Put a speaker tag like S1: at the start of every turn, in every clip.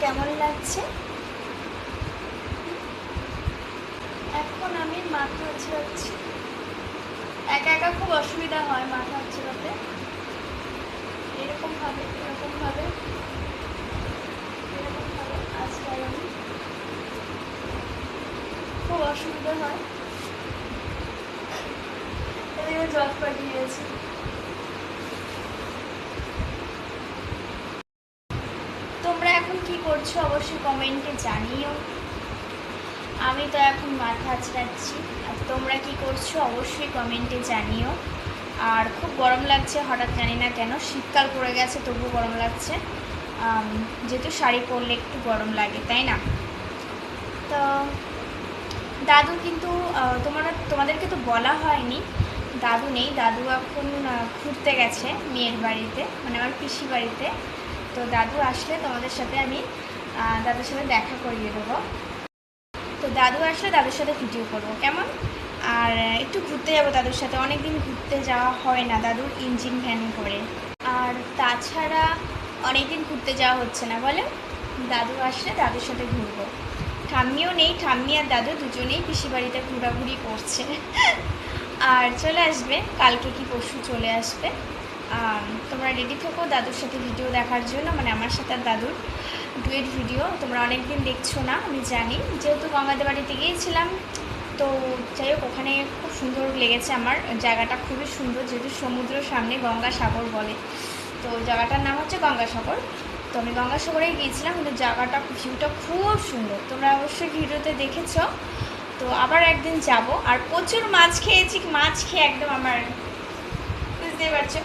S1: কেমন লাগছে? এখন আমি মাথা আঁচড়াচ্ছি। একা একা খুব অসুবিধা হয় মাথা আঁচড়াতে। এরকমভাবে আজকাল আমি খুব অসুবিধা হয়। এদিকে জব পাঠিয়েছি। তোমরা এখন কি করছো অবশ্যই কমেন্টে জানিও। আমি তো এখন মাথা আঁচড়াচ্ছি, আর তোমরা কি করছো অবশ্যই কমেন্টে জানিও। আর খুব গরম লাগছে, হঠাৎ জানি না কেন, শীতকাল পড়ে গেছে তবুও গরম লাগছে। যেহেতু শাড়ি পরলে একটু গরম লাগে, তাই না? তো দাদু কিন্তু তোমাদেরকে তো বলা হয়নি, দাদু নেই। দাদু এখন ঘুরতে গেছে মেয়ের বাড়িতে, মানে আমার পিসি বাড়িতে। তো দাদু আসলে তোমাদের সাথে আমি দাদুর সাথে দেখা করিয়ে দেবো। তো দাদু আসলে দাদুর সাথে ভিডিও করবো, কেমন? আর একটু ঘুরতে যাবো দাদুর সাথে, অনেক দিন ঘুরতে যাওয়া হয় না দাদুর ইঞ্জিন ভ্যানে করে। আর তাছাড়া অনেক দিন ঘুরতে যাওয়া হচ্ছে না, বলে দাদু আসলে দাদুর সাথে ঘুরবো। ঠাম্মিও নেই, ঠাম্মি আর দাদু দুজনেই পিসি বাড়িতে ঘোরাঘুরি করছে। আর চলে আসবে কালকে কি পরশু চলে আসবে। তোমরা রেডি থেকো দাদুর সাথে ভিডিও দেখার জন্য, মানে আমার সাথে আর দাদুর ডুয়েট ভিডিও। তোমরা অনেক দিন দেখছো না আমি জানি, যেহেতু গঙ্গাদের বাড়িতে গিয়েছিলাম। তো যাই হোক, ওখানে খুব সুন্দর লেগেছে আমার, জায়গাটা খুবই সুন্দর, যেহেতু সমুদ্রের সামনে গঙ্গাসাগর বলে। তো জায়গাটার নাম হচ্ছে গঙ্গাসাগর। তো আমি গঙ্গাসাগরেই গিয়েছিলাম, কিন্তু জায়গাটা ভিউটা খুব সুন্দর, তোমরা অবশ্যই ভিডিওতে দেখেছো। তো আবার একদিন যাব। আর প্রচুর মাছ খেয়েছি, মাছ খেয়ে একদম আমার, বুঝতেই পারছো।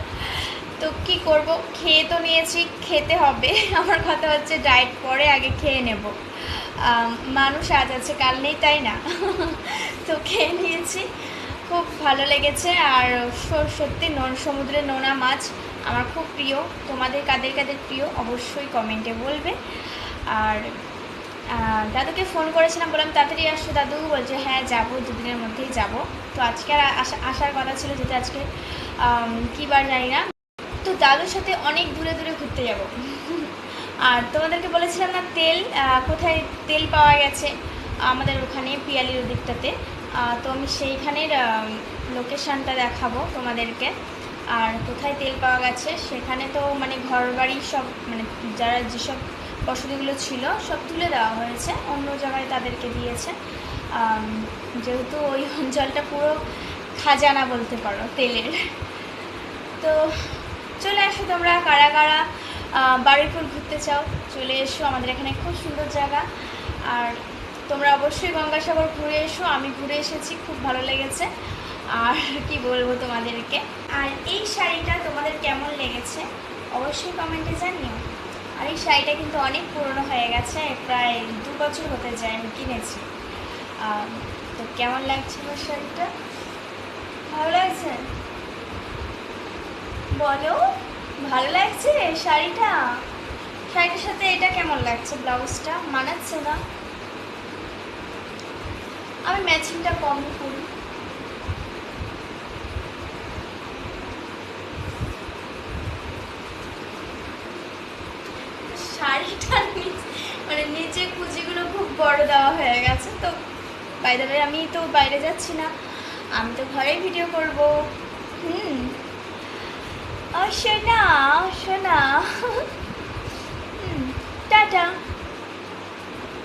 S1: তো কি করব, খেয়ে তো নিয়েছি, খেতে হবে। আমার কথা হচ্ছে ডায়েট পরে, আগে খেয়ে নেব। মানুষ আজ আছে কাল নেই, তাই না? তো খেয়ে নিয়েছি, খুব ভালো লেগেছে। আর সত্যি সমুদ্রের নোনা মাছ আমার খুব প্রিয়। তোমাদের কাদের কাদের প্রিয় অবশ্যই কমেন্টে বলবে। আর দাদুকে ফোন করেছিলাম, বললাম তাড়াতাড়ি আসো। দাদু বলছে হ্যাঁ যাবো, দুদিনের মধ্যেই যাব। তো আজকে আর আসার কথা ছিল, যেহেতু আজকে কী বার জানি না। তো দাদুর সাথে অনেক দূরে দূরে ঘুরতে যাব। আর তোমাদেরকে বলেছিলাম না তেল, কোথায় তেল পাওয়া গেছে আমাদের ওখানে পিয়ালির ওদিকটাতে। তো আমি সেইখানের লোকেশানটা দেখাবো তোমাদেরকে। আর কোথায় তেল পাওয়া গেছে সেখানে তো মানে ঘর বাড়ি সব, মানে যারা যেসব বসতিগুলো ছিল সব তুলে দেওয়া হয়েছে, অন্য জায়গায় তাদেরকে দিয়েছে। যেহেতু ওই অঞ্চলটা পুরো খাজানা বলতে পারো তেলের। তো চলে আসো তোমরা কারা কারা বারুইপুর ঘুরতে চাও, চলে এসো, আমাদের এখানে খুব সুন্দর জায়গা। আর তোমরা অবশ্যই গঙ্গাসাগর ঘুরে এসো, আমি ঘুরে এসেছি, খুব ভালো লেগেছে। আর কি বলবো তোমাদেরকে। আর এই শাড়িটা তোমাদের কেমন লেগেছে অবশ্যই কমেন্টে জানিও। আর এই শাড়িটা কিন্তু অনেক পুরনো হয়ে গেছে, প্রায় 2 বছর হতে যায় আমি কিনেছি। তো কেমন লাগছে আমার শাড়িটা? ভালো লাগছে? বলো, ভালো লাগছে শাড়িটা? শাড়িটার সাথে এটা কেমন লাগছে? ব্লাউজটা মানাচ্ছে না? আমি ম্যাচিংটা কমই করি। শাড়িটা মানে নিচে কুচিগুলো খুব বড় দেওয়া হয়ে গেছে। তো বাইরে আমি তো বাইরে যাচ্ছি না, আমি তো ঘরেই ভিডিও করব। ও সোনা, সোনা। টাটা।